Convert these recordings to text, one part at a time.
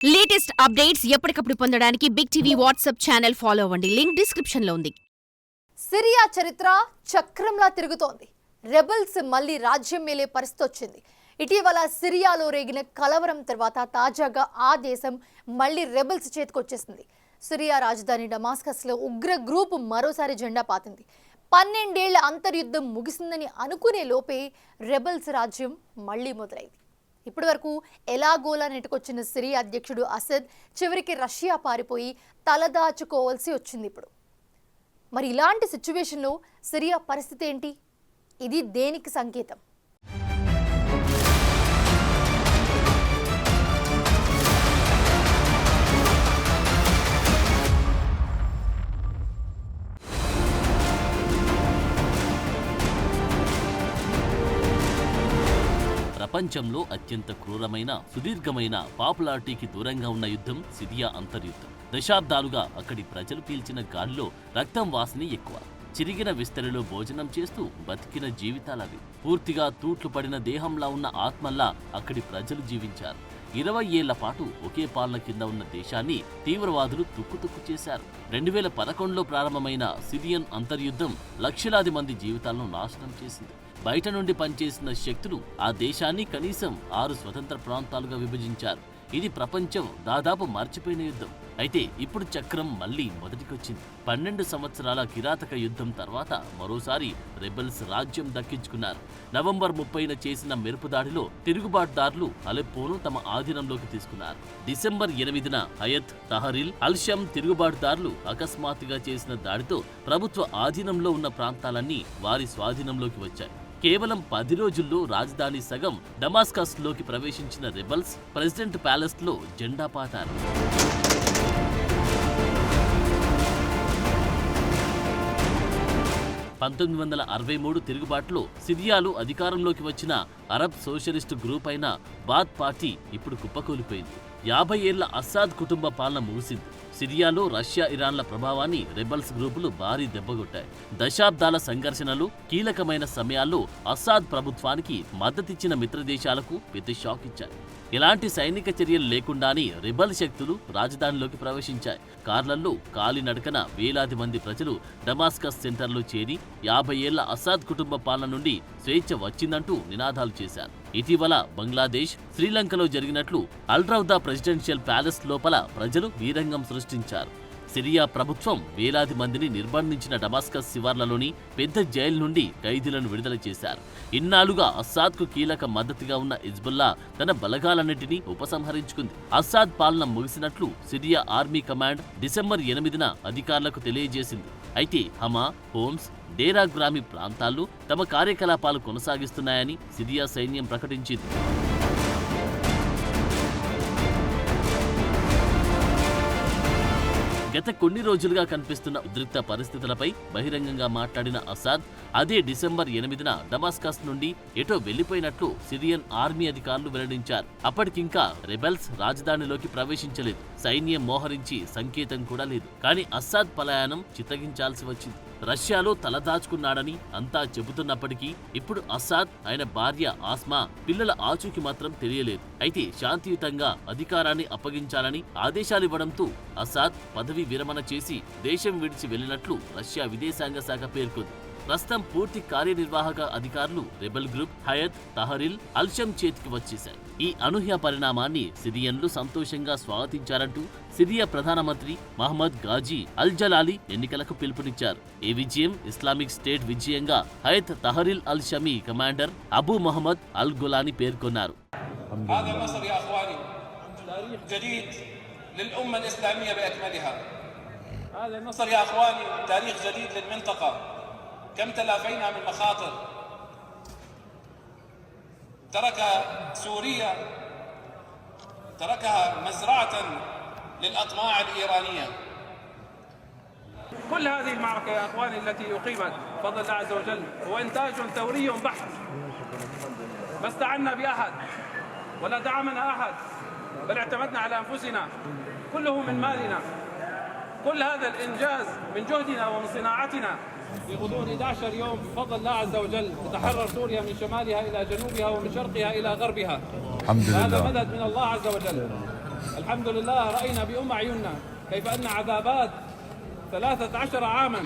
Latest updates ఎప్పటికప్పుడు పొందడానికి Big TV WhatsApp channel follow అవ్వండి. లింక్ డిస్క్రిప్షన్ లో ఉంది. సిరియా చరిత్ర చక్రంలా తిరుగుతోంది. రెబెల్స్ మళ్లీ రాజ్యం మేలే పరిస్థితి వచ్చింది. ఇటీవల సిరియాలో రేగిన కలవరం తర్వాత తాజాగా ఆ దేశం మళ్లీ రెబెల్స్ చేతికొచ్చేసింది. సిరియా రాజధాని డమాస్కస్లో ఉగ్ర గ్రూప్ మరోసారి జెండా పాతింది. 12 ఏళ్ల అంతర్యుద్ధం ముగిసిందని అనుకునే లోపే రెబెల్స్ రాజ్యం మళ్లీ మొదలైంది. ఇప్పటి వరకు ఎలాగోలా నెట్టుకొచ్చిన సిరియా అధ్యక్షుడు అసద్ చివరికి రష్యా పారిపోయి తలదాచుకోవాల్సి వచ్చింది. ఇప్పుడు మరి ఇలాంటి సిచ్యువేషన్లో సిరియా పరిస్థితి ఏంటి? ఇది దేనికి సంకేతం? ప్రపంచంలో అత్యంత క్రూరమైన, సుదీర్ఘమైన, పాపులారిటీకి దూరంగా ఉన్న యుద్ధం సిరియా అంతర్యుద్ధం. దశాబ్దాలుగా అక్కడి ప్రజలు పీల్చిన గాలిలో రక్తం వాసన ఎక్కువ. చిరిగిన విస్తరిలో భోజనం చేస్తూ బతికిన జీవితాలవి. పూర్తిగా తూట్లు పడిన దేహంలా ఉన్న ఆత్మల్లా అక్కడి ప్రజలు జీవించారు. 20 ఏళ్ల పాటు ఒకే పాలన కింద ఉన్న దేశాన్ని తీవ్రవాదులు తుక్కు చేశారు. 2011లో ప్రారంభమైన సిరియన్ అంతర్యుద్ధం లక్షలాది మంది జీవితాలను నాశనం చేసింది. బయట నుండి పనిచేసిన శక్తులు ఆ దేశాన్ని కనీసం 6 స్వతంత్ర ప్రాంతాలుగా విభజించారు. ఇది ప్రపంచం దాదాపు మర్చిపోయిన యుద్ధం. అయితే ఇప్పుడు చక్రం మళ్లీ మొదటికొచ్చింది. 12 సంవత్సరాల కిరాతక యుద్ధం తర్వాత మరోసారి రెబెల్స్ రాజ్యం దక్కించుకున్నారు. నవంబర్ 30న చేసిన మెరుపు దాడిలో తిరుగుబాటుదారులు అలెప్పోను తమ ఆధీనంలోకి తీసుకున్నారు. డిసెంబర్ 8న హయత్ తహరిల్ అల్-షమ్ తిరుగుబాటుదారులు అకస్మాత్తుగా చేసిన దాడితో ప్రభుత్వ ఆధీనంలో ఉన్న ప్రాంతాలన్నీ వారి స్వాధీనంలోకి వచ్చాయి. కేవలం 10 రోజుల్లో రాజధాని సగం డమాస్కస్ లోకి ప్రవేశించిన రెబెల్స్ ప్రెసిడెంట్ ప్యాలెస్ లో జెండా పాతారు. (1963) తిరుగుబాటులో సిరియాలో అధికారంలోకి వచ్చిన అరబ్ సోషలిస్టు గ్రూప్ అయిన బాత్ పార్టీ ఇప్పుడు కుప్పకూలిపోయింది. 50 ఏళ్ల అస్సాద్ కుటుంబ పాలన ముగిసింది. సిరియాలో రష్యా, ఇరాన్ల ప్రభావాన్ని రెబెల్స్ గ్రూపులు భారీ దెబ్బగొట్టాయి. దశాబ్దాల సంఘర్షణలు, కీలకమైన సమయాల్లో అస్సాద్ ప్రభుత్వానికి మద్దతిచ్చిన మిత్రదేశాలకు పెద్ద షాక్ ఇచ్చాయి. ఎలాంటి సైనిక చర్యలు లేకుండానే రెబెల్ శక్తులు రాజధానిలోకి ప్రవేశించాయి. కార్లల్లో కాలినడకన వేలాది మంది ప్రజలు డమాస్కస్ సెంటర్లో చేరి 50 ఏళ్ల అస్సాద్ కుటుంబ పాలన నుండి స్వేచ్ఛ వచ్చిందంటూ నినాదాలు చేశారు. ఇటీవల బంగ్లాదేశ్, శ్రీలంకలో జరిగినట్లు అల్-రౌదా ప్రెసిడెన్షియల్ ప్యాలెస్ లోపల ప్రజలు వీరంగం సృష్టించారు. సిరియా ప్రభుత్వం వేలాది మందిని నిర్బంధించిన డమాస్కస్ శివార్లలోని పెద్ద జైలు నుండి ఖైదీలను విడుదల చేశారు. ఇన్నాళ్లుగా అస్సాద్కు కీలక మద్దతుగా ఉన్న హిజ్బుల్లా తన బలగాలన్నింటినీ ఉపసంహరించుకుంది. అస్సాద్ పాలన ముగిసినట్లు సిరియా ఆర్మీ కమాండ్ డిసెంబర్ 8న అధికారులకు తెలియజేసింది. అయితే హమా, హోమ్స్, డేరా గ్రామీ ప్రాంతాల్లో తమ కార్యకలాపాలు కొనసాగిస్తున్నాయని సిరియా సైన్యం ప్రకటించింది. గత కొన్ని రోజులుగా కనిపిస్తున్న ఉద్రిక్త పరిస్థితులపై బహిరంగంగా మాట్లాడిన అసాద్ అదే డిసెంబర్ 8న డమాస్కస్ నుండి ఎటో వెళ్లిపోయినట్లు సిరియన్ ఆర్మీ అధికారులు వెల్లడించారు. అప్పటికింకా రెబెల్స్ రాజధానిలోకి ప్రవేశించలేదు. సైన్యం మోహరించి సంకేతం కూడా లేదు. కానీ అస్సాద్ పలాయనం చిత్తగించాల్సి వచ్చింది. రష్యాలో తలదాచుకున్నాడని అంతా చెబుతున్నప్పటికీ ఇప్పుడు అస్సాద్, ఆయన భార్య ఆస్మా, పిల్లల ఆచూకీ మాత్రం తెలియలేదు. అయితే శాంతియుతంగా అధికారాన్ని అప్పగించాలని ఆదేశాలివ్వడంతో అస్సాద్ పదవి విరమణ చేసి దేశం విడిచి వెళ్లినట్లు రష్యా విదేశాంగ శాఖ పేర్కొంది. ప్రస్తుతం పూర్తి కార్యనిర్వాహక అధికారులు రెబెల్ గ్రూప్ హయత్ తహరిల్ అల్-షమ్ చేతికి వచ్చేశాయి. ఈ అనూహ్య పరిణామాన్ని సిరియన్లు సంతోషంగా స్వాగతించారంటూ సిరియా ప్రధానమంత్రి మహమ్మద్ గాజీ అల్-జలాలి ఎన్నికలకు పిలుపునిచ్చారు. ఈ విజయం ఇస్లామిక్ స్టేట్ విజయంగా హయత్ తహరిల్ అల్-షమీ కమాండర్ అబూ మొహమ్మద్ అల్-గులాని పేర్కొన్నారు. للأمة الإسلامية بأكملها. هذا النصر يا أخواني تاريخ جديد للمنطقة. كم تلافينا من مخاطر سوريا تركها مزرعة للأطماع الإيرانية. كل هذه المعركة يا أخواني التي أقيمت بفضل الله عز وجل هو إنتاج ثوري بحت. ما استعنا بأحد ولا دعمنا أحد، بل اعتمدنا على أنفسنا، كله من مالنا. كل هذا الإنجاز من جهدنا ومن صناعتنا. في غضون 11 يوم بفضل الله عز وجل تتحرر سوريا من شمالها إلى جنوبها ومن شرقها إلى غربها. الحمد لله. هذا مدد من الله عز وجل. الحمد لله رأينا بأم عيوننا كيف أن عذابات 13 عاما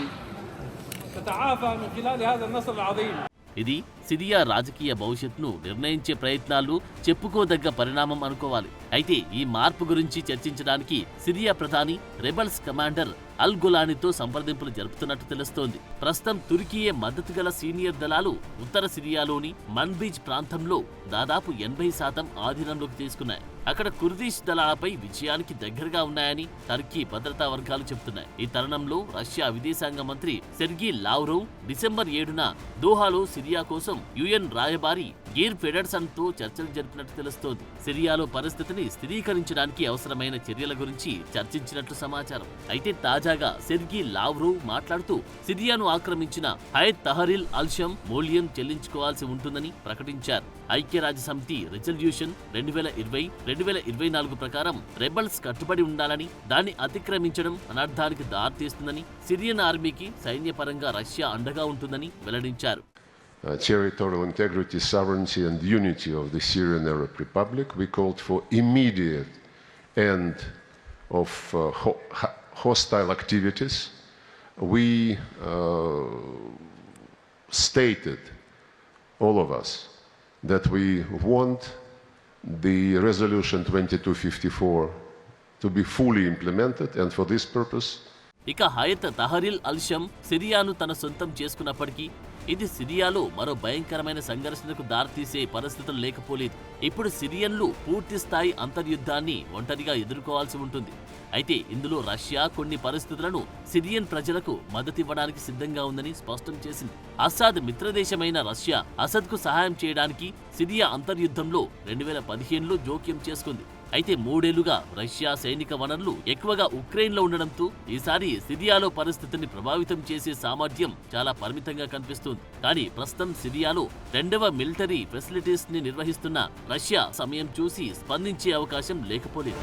تتعافى من خلال هذا النصر العظيم. ఇది సిరియా రాజకీయ భవిష్యత్తును నిర్ణయించే ప్రయత్నాలు చెప్పుకోదగ్గ పరిణామం అనుకోవాలి. అయితే ఈ మార్పు గురించి చర్చించడానికి సిరియా ప్రధాని రెబల్స్ కమాండర్ అల్ గులానితో సంప్రదింపులు జరుపుతున్నట్టు తెలుస్తోంది. ప్రస్తుతం తుర్కీయే మద్దతు గల సీనియర్ దళాలు ఉత్తర సిరియాలోని మన్బీజ్ ప్రాంతంలో దాదాపు 80% ఆధీనంలోకి తీసుకున్నాయి. అక్కడ కుర్దిష్ దళాలపై విజయానికి దగ్గరగా ఉన్నాయని టర్కీ భద్రతా వర్గాలు చెబుతున్నాయి. ఈ తరుణంలో రష్యా విదేశాంగ మంత్రి సెర్గీ లావ్రోవ్ డిసెంబర్ 7న దోహాలో సిరియా కోసం యుఎన్ రాయబారి గీర్ ఫెడర్సన్ తో చర్చలు జరిపినట్టు తెలుస్తోంది. సిరియాలో పరిస్థితిని స్థిరీకరించడానికి అవసరమైన చర్యల గురించి చర్చించినట్లు సమాచారం. అయితే తాజాగా సెర్గీ లావ్రోవ్ మాట్లాడుతూ సిరియాను ఆక్రమించిన హయత్ తహరిల్ అల్షమ్ మూల్యం చెల్లించుకోవాల్సి ఉంటుందని ప్రకటించారు. ఐక్యరాజ్యసమితి రిజల్యూషన్ 2020-2024 ప్రకారం రెబల్స్ కట్టుబడి ఉండాలని, దాన్ని అతిక్రమించడం అనర్థానికి దారితీస్తుందని, సిరియన్ ఆర్మీకి సైన్యపరంగా రష్యా అండగా ఉంటుందని వెల్లడించారు. Territorial integrity, sovereignty and unity of the Syrian Arab Republic. We called for immediate end of hostile activities. We stated, all of us, that we want the resolution 2254 to be fully implemented, and for this purpose ఇక హయత్ తహరిల్ అల్షమ్ సిరియాను తన సొంతం చేసుకున్నప్పటికీ ఇది సిరియాలో మరో భయంకరమైన సంఘర్షణకు దారితీసే పరిస్థితులు లేకపోలేదు. ఇప్పుడు సిరియన్లు పూర్తి స్థాయి అంతర్యుద్ధాన్ని ఒంటరిగా ఎదుర్కోవాల్సి ఉంటుంది. అయితే ఇందులో రష్యా కొన్ని పరిస్థితులను సిరియన్ ప్రజలకు మద్దతివ్వడానికి సిద్ధంగా ఉందని స్పష్టం చేసింది. అసాద్ మిత్రదేశమైన రష్యా అసద్కు సహాయం చేయడానికి సిరియా అంతర్యుద్ధంలో 2015లో జోక్యం చేసుకుంది. అయితే 3 ఏళ్లుగా రష్యా సైనిక వనరులు ఎక్కువగా ఉక్రెయిన్లో ఉండడంతో ఈసారి సిరియాలో పరిస్థితిని ప్రభావితం చేసే సామర్థ్యం చాలా పరిమితంగా కనిపిస్తుంది. కానీ ప్రస్తుతం సిరియాలో 2వ మిలిటరీ ఫెసిలిటీస్ ని నిర్వహిస్తున్న రష్యా సమయం చూసి స్పందించే అవకాశం లేకపోలేదు.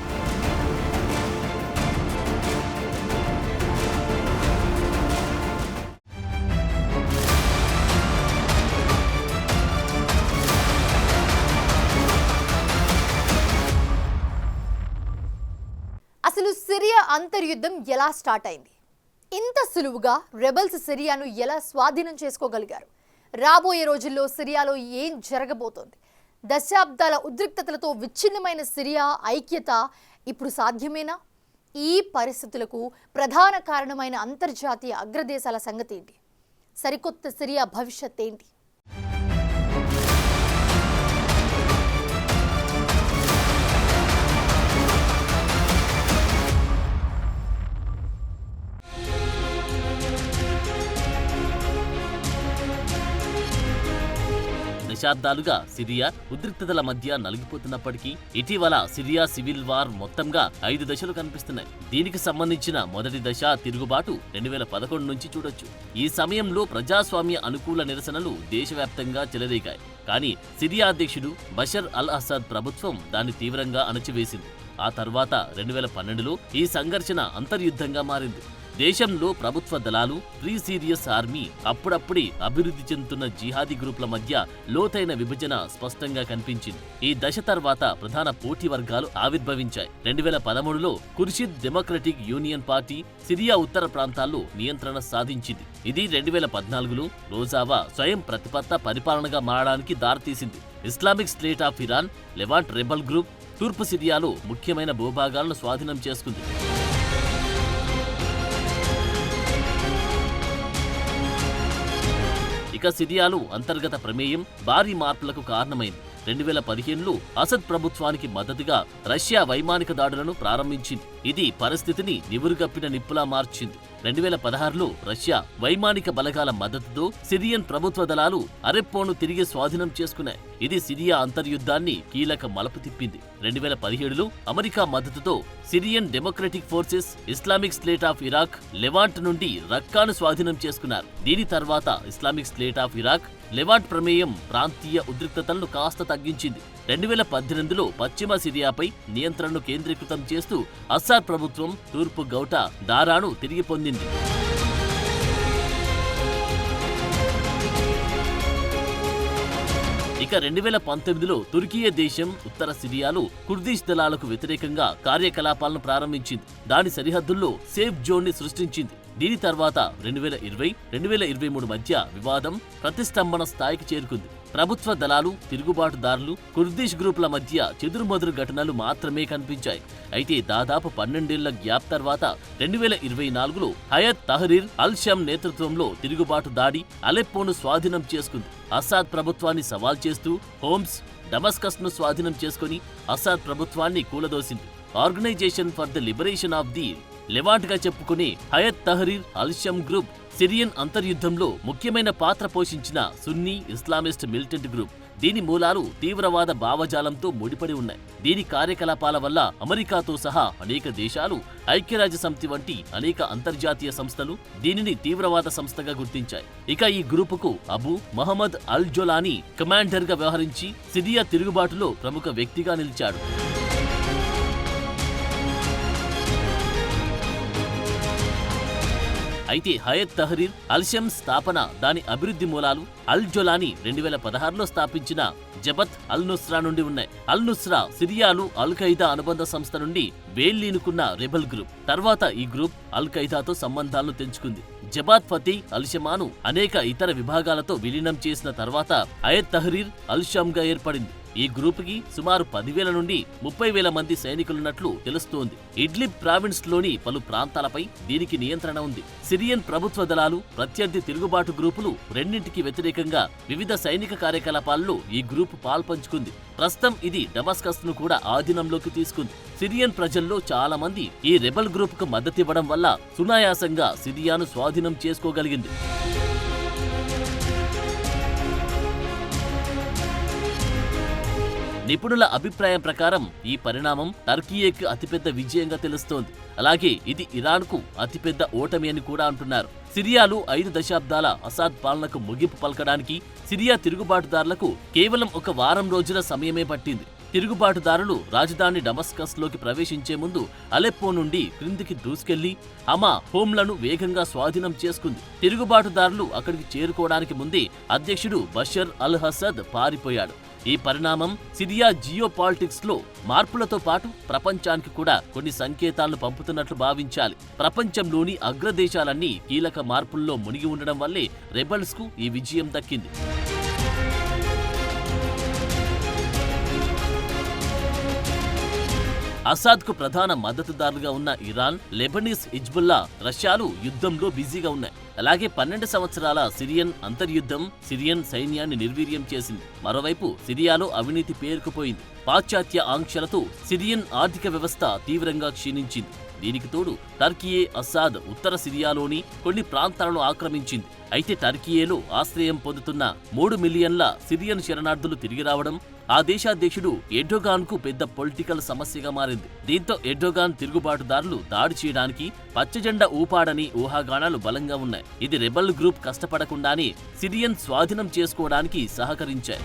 అసలు సిరియా అంతర్యుద్ధం ఎలా స్టార్ట్ అయింది? ఇంత సులువుగా రెబల్స్ సిరియాను ఎలా స్వాధీనం చేసుకోగలిగారు? రాబోయే రోజుల్లో సిరియాలో ఏం జరగబోతోంది? దశాబ్దాల ఉద్రిక్తతలతో విచ్ఛిన్నమైన సిరియా ఐక్యత ఇప్పుడు సాధ్యమేనా? ఈ పరిస్థితులకు ప్రధాన కారణమైన అంతర్జాతీయ అగ్రదేశాల సంగతి ఏంటి? సరికొత్త సిరియా భవిష్యత్ ఏంటి? దశాబ్దాలుగా సిరియా ఉద్రిక్తతల మధ్య నలిగిపోతున్నప్పటికీ ఇటీవల సిరియా సివిల్ వార్ మొత్తంగా 5 దశలు కనిపిస్తున్నాయి. దీనికి సంబంధించిన మొదటి దశ తిరుగుబాటు 2011 నుంచి చూడొచ్చు. ఈ సమయంలో ప్రజాస్వామ్య అనుకూల నిరసనలు దేశవ్యాప్తంగా చెలరేగాయి. కానీ సిరియా అధ్యక్షుడు బషర్ అల్ అసద్ ప్రభుత్వం దాన్ని తీవ్రంగా అణచివేసింది. ఆ తర్వాత 2012లో ఈ సంఘర్షణ అంతర్యుద్ధంగా మారింది. దేశంలో ప్రభుత్వ దళాలు, ప్రీ సీరియస్ ఆర్మీ, అప్పుడప్పుడే అభివృద్ధి చెందుతున్న జిహాదీ గ్రూపుల మధ్య లోతైన విభజన స్పష్టంగా కనిపించింది. ఈ దశ తర్వాత ప్రధాన పోటీ వర్గాలు ఆవిర్భవించాయి. 2013లో Kurdish Democratic Union Party Syria ఉత్తర ప్రాంతాల్లో నియంత్రణ సాధించింది. ఇది 2014లో రోజావా స్వయం ప్రతిపత్త పరిపాలనగా మారడానికి దారితీసింది. Islamic State of Iran, Levant rebel group తూర్పు సిరియాలో ముఖ్యమైన భూభాగాలను స్వాధీనం చేసుకుంది. ఇక సిరియాలో అంతర్గత ప్రమేయం భారీ మార్పులకు కారణమైంది. 2015లో అసద్ ప్రభుత్వానికి మద్దతుగా రష్యా వైమానిక దాడులను ప్రారంభించింది. ఇది పరిస్థితిని నివురుగప్పిన నిప్పులా మార్చింది. 2016లో రష్యా వైమానిక బలగాల మద్దతుతో సిరియన్ ప్రభుత్వ దళాలు అలెప్పోను తిరిగి స్వాధీనం చేసుకున్నాయి. ఇది సిరియా అంతర్యుద్ధాన్ని కీలక మలుపు తిప్పింది. 2017లో అమెరికా మద్దతుతో Syrian Democratic Forces Islamic State of Iraq, Levant నుండి రక్కాను స్వాధీనం చేసుకున్నారు. దీని తర్వాత Islamic State of Iraq, Levant ప్రమేయం ప్రాంతీయ ఉద్రిక్తతలను కాస్త తగ్గించింది. 2018లో పశ్చిమ సిరియాపై నియంత్రణను కేంద్రీకృతం చేస్తూ అస్సాద్ ప్రభుత్వం తూర్పు గౌటా, దారాను తిరిగి పొందింది. ఇక 2019లో తుర్కియే దేశం ఉత్తర సిరియాలో కుర్దిష్ దళాలకు వ్యతిరేకంగా కార్యకలాపాలను ప్రారంభించింది. దాని సరిహద్దుల్లో సేఫ్ జోన్ ని సృష్టించింది. దీని తర్వాత 2020-2023 మధ్య వివాదం ప్రతిష్టంభన స్థాయికి చేరుకుంది. ప్రభుత్వ దళాలు, తిరుగుబాటుదారులు, కుర్దిష్ గ్రూపుల మధ్య చెదురుమదురు ఘటనలు మాత్రమే కనిపించాయి. అయితే దాదాపు 12 ఏళ్ల గ్యాప్ తర్వాత 2024లో హయత్ తహరీర్ అల్-షమ్ నేతృత్వంలో తిరుగుబాటు దాడి అలెప్పోను స్వాధీనం చేసుకుంది. అసాద్ ప్రభుత్వాన్ని సవాల్ చేస్తూ హోమ్స్, డమస్కస్ను స్వాధీనం చేసుకుని అసాద్ ప్రభుత్వాన్ని కూలదోసింది. Organization for the liberation of the Levant గా చెప్పుకునే Hayat Tahrir al-Sham group Syrian అంతర్యుద్ధంలో ముఖ్యమైన పాత్ర పోషించిన సున్నీ ఇస్లామిస్ట్ మిలిటెంట్ గ్రూప్. దీని మూలాలు తీవ్రవాద భావజాలంతో ముడిపడి ఉన్నాయి. దీని కార్యకలాపాల వల్ల అమెరికాతో సహా అనేక దేశాలు, ఐక్యరాజ్యసమితి వంటి అనేక అంతర్జాతీయ సంస్థలు దీనిని తీవ్రవాద సంస్థగా గుర్తించాయి. ఇక ఈ గ్రూపుకు అబూ మహమ్మద్ అల్ జొలానీ కమాండర్ గా వ్యవహరించి సిరియా తిరుగుబాటులో ప్రముఖ వ్యక్తిగా నిలిచాడు. అయితే హయత్ తహరీర్ అల్-షమ్ స్థాపన, దాని అభివృద్ధి మూలాలు అల్ జొలానీ 2016లో స్థాపించిన జబత్ అల్-నుస్రా నుండి ఉన్నాయి. అల్-నుస్రా సిరియాలో అల్-ఖైదా అనుబంధ సంస్థ నుండి వేళ్లీనుకున్న రెబల్ గ్రూప్. తర్వాత ఈ గ్రూప్ అల్-ఖైదాతో సంబంధాలను తెంచుకుంది. జబాత్ ఫతీ అల్-షమాను అనేక ఇతర విభాగాలతో విలీనం చేసిన తర్వాత హయత్ తహరీర్ అల్-షమ్ గా ఏర్పడింది. ఈ గ్రూపుకి సుమారు 10,000 నుండి 30,000 మంది సైనికులున్నట్లు తెలుస్తోంది. ఇడ్లిబ్ ప్రావిన్స్ లోని పలు ప్రాంతాలపై దీనికి నియంత్రణ ఉంది. సిరియన్ ప్రభుత్వ దళాలు, ప్రత్యర్థి తిరుగుబాటు గ్రూపులు రెండింటికి వ్యతిరేకంగా వివిధ సైనిక కార్యకలాపాల్లో ఈ గ్రూపు పాల్పంచుకుంది. ప్రస్తుతం ఇది డమస్కస్ ను కూడా ఆధీనంలోకి తీసుకుంది. సిరియన్ ప్రజల్లో చాలా మంది ఈ రెబల్ గ్రూప్ కు మద్దతివ్వడం వల్ల సునాయాసంగా సిరియాను స్వాధీనం చేసుకోగలిగింది. నిపుణుల అభిప్రాయం ప్రకారం ఈ పరిణామం టర్కీకి అతిపెద్ద విజయంగా తెలుస్తోంది. అలాగే ఇది ఇరాన్కు అతిపెద్ద ఓటమి అని కూడా అంటున్నారు. సిరియాలో 5 దశాబ్దాల అసాద్ పాలనకు ముగింపు పలకడానికి సిరియా తిరుగుబాటుదారులకు కేవలం 1 వారం రోజుల సమయమే పట్టింది. తిరుగుబాటుదారులు రాజధాని డమస్కస్ లోకి ప్రవేశించే ముందు అలెప్పో నుండి క్రిందికి దూసుకెళ్లి హమా హోంలను వేగంగా స్వాధీనం చేసుకుంది. తిరుగుబాటుదారులు అక్కడికి చేరుకోవడానికి ముందే అధ్యక్షుడు బషర్ అల్ అసద్ పారిపోయాడు. ఈ పరిణామం సిరియా జియో పాలిటిక్స్ లో మార్పులతో పాటు ప్రపంచానికి కూడా కొన్ని సంకేతాలను పంపుతున్నట్లు భావించాలి. ప్రపంచంలోని అగ్రదేశాలన్నీ కీలక మార్పుల్లో మునిగి ఉండడం వల్లే రెబల్స్ కు ఈ విజయం దక్కింది. అసాద్కు ప్రధాన మద్దతుదారులుగా ఉన్న ఇరాన్, లెబనీస్, హిజ్బుల్లా, రష్యాలు యుద్ధంలో బిజీగా ఉన్నాయి. అలాగే 12 సంవత్సరాల సిరియన్ అంతర్యుద్ధం సిరియన్ సైన్యాన్ని నిర్వీర్యం చేసింది. మరోవైపు సిరియాలో అవినీతి పేరుకుపోయింది. పాశ్చాత్య ఆంక్షలతో సిరియన్ ఆర్థిక వ్యవస్థ తీవ్రంగా క్షీణించింది. దీనికి తోడు టర్కీయే అసాద్ ఉత్తర సిరియాలోని కొన్ని ప్రాంతాలను ఆక్రమించింది. అయితే టర్కీయేలో ఆశ్రయం పొందుతున్న 3 మిలియన్ల సిరియన్ శరణార్థులు తిరిగి రావడం ఆ దేశాధ్యక్షుడు ఎర్డోగాన్ కు పెద్ద పొలిటికల్ సమస్యగా మారింది. దీంతో ఎర్డోగాన్ తిరుగుబాటుదారులు దాడి చేయడానికి పచ్చజెండా ఊపాడని ఊహాగానాలు బలంగా ఉన్నాయి. ఇది రెబల్ గ్రూప్ కష్టపడకుండానే సిరియన్ స్వాధీనం చేసుకోవడానికి సహకరించాయి.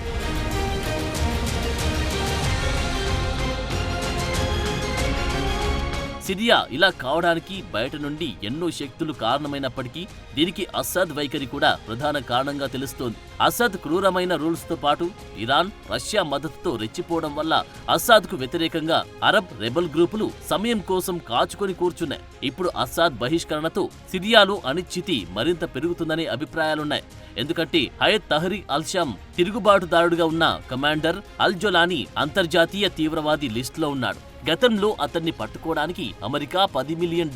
సిరియా ఇలా కావడానికి బయట నుండి ఎన్నో శక్తులు కారణమైనప్పటికీ దీనికి అసద్ వైఖరి కూడా ప్రధాన కారణంగా తెలుస్తోంది. అసద్ క్రూరమైన రూల్స్ తో పాటు ఇరాన్, రష్యా మద్దతుతో రెచ్చిపోవడం వల్ల అసాద్ కు వ్యతిరేకంగా అరబ్ రెబల్ గ్రూపులు సమయం కోసం కాచుకొని కూర్చున్నాయి. ఇప్పుడు అసాద్ బహిష్కరణతో సిరియాలో అనిశ్చితి మరింత పెరుగుతుందనే అభిప్రాయాలున్నాయి. ఎందుకంటే హయత్ తహరీర్ అల్-షమ్ తిరుగుబాటుదారుడుగా ఉన్న కమాండర్ అల్ జొలానీ అంతర్జాతీయ తీవ్రవాది లిస్టులో ఉన్నాడు. గతంలో అతన్ని పట్టుకోవడానికి అమెరికా $10 మిలియన్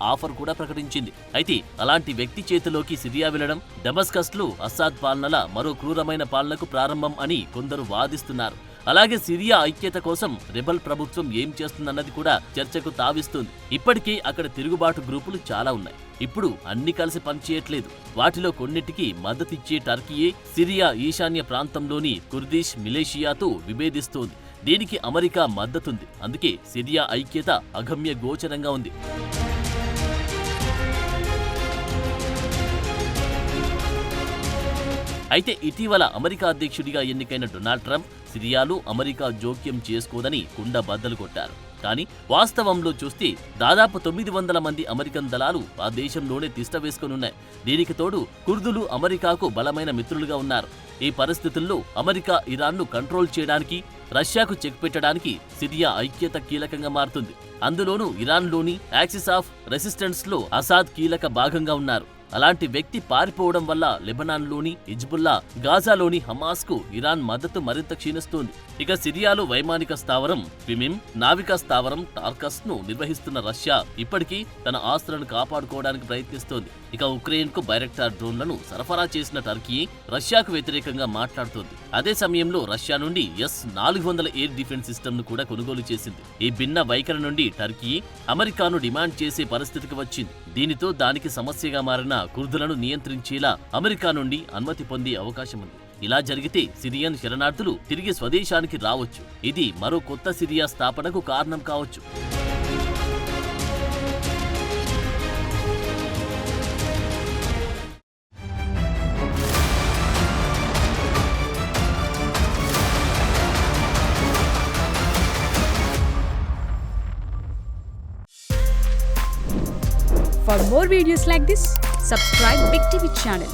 ఆఫర్ కూడా ప్రకటించింది. అయితే అలాంటి వ్యక్తి చేతిలోకి సిరియా వెళ్లడం డమస్కస్ లో అసాద్ పాలనల మరో క్రూరమైన పాలనకు ప్రారంభం అని కొందరు వాదిస్తున్నారు. అలాగే సిరియా ఐక్యత కోసం రెబల్ ప్రభుత్వం ఏం చేస్తుందన్నది కూడా చర్చకు తావిస్తుంది. ఇప్పటికే అక్కడ తిరుగుబాటు గ్రూపులు చాలా ఉన్నాయి. ఇప్పుడు అన్ని కలిసి పనిచేయట్లేదు. వాటిలో కొన్నిటికి మద్దతిచ్చే టర్కీయే సిరియా ఈశాన్య ప్రాంతంలోని కుర్దిష్ మిలేషియాతో విభేదిస్తోంది. దీనికి అమెరికా మద్దతుంది. అందుకే సిరియా ఐక్యత అగమ్య గోచరంగా ఉంది. అయితే ఇటీవల అమెరికా అధ్యక్షుడిగా ఎన్నికైన డొనాల్డ్ ట్రంప్ సిరియాలో అమెరికా జోక్యం చేసుకోదని కుండ బద్దలు కొట్టారు. కానీ వాస్తవంలో చూస్తే దాదాపు 900 మంది అమెరికన్ దళాలు ఆ దేశంలోనే తిష్ట వేసుకునున్నాయి. దీనికి తోడు కుర్దులు అమెరికాకు బలమైన మిత్రులుగా ఉన్నారు. ఈ పరిస్థితుల్లో అమెరికా ఇరాన్ను కంట్రోల్ చేయడానికి, రష్యాకు చెక్ పెట్టడానికి సిరియా ఐక్యత కీలకంగా మారుతుంది. అందులోనూ ఇరాన్లోని యాక్సిస్ ఆఫ్ రెసిస్టెన్స్ లో అసాద్ కీలక భాగంగా ఉన్నారు. అలాంటి వ్యక్తి పారిపోవడం వల్ల లెబనాన్లోని హిజ్బుల్లా, గాజాలోని హమాస్కు ఇరాన్ మద్దతు మరింత క్షీణిస్తోంది. ఇక సిరియాలో వైమానిక స్థావరం క్విమిమ్, నావికా స్థావరం టార్కస్ ను నిర్వహిస్తున్న రష్యా ఇప్పటికీ తన ఆస్తులను కాపాడుకోవడానికి ప్రయత్నిస్తోంది. ఇక ఉక్రెయిన్ కు బైరెక్టార్ డ్రోన్లను సరఫరా చేసిన టర్కీ రష్యాకు వ్యతిరేకంగా మాట్లాడుతోంది. అదే సమయంలో రష్యా నుండి S-400 ఎయిర్ డిఫెన్స్ సిస్టమ్ ను కూడా కొనుగోలు చేసింది. ఈ భిన్న వైఖరి నుండి టర్కీ అమెరికాను డిమాండ్ చేసే పరిస్థితికి వచ్చింది. దీనితో దానికి సమస్యగా మారిన కుర్దులను నియంత్రించేలా అమెరికా నుండి అనుమతి పొందే అవకాశం ఉంది. ఇలా జరిగితే సిరియన్ శరణార్థులు తిరిగి స్వదేశానికి రావచ్చు. ఇది మరో కొత్త సిరియా స్థాపనకు కారణం కావచ్చు. For more videos like this, subscribe Big TV channel.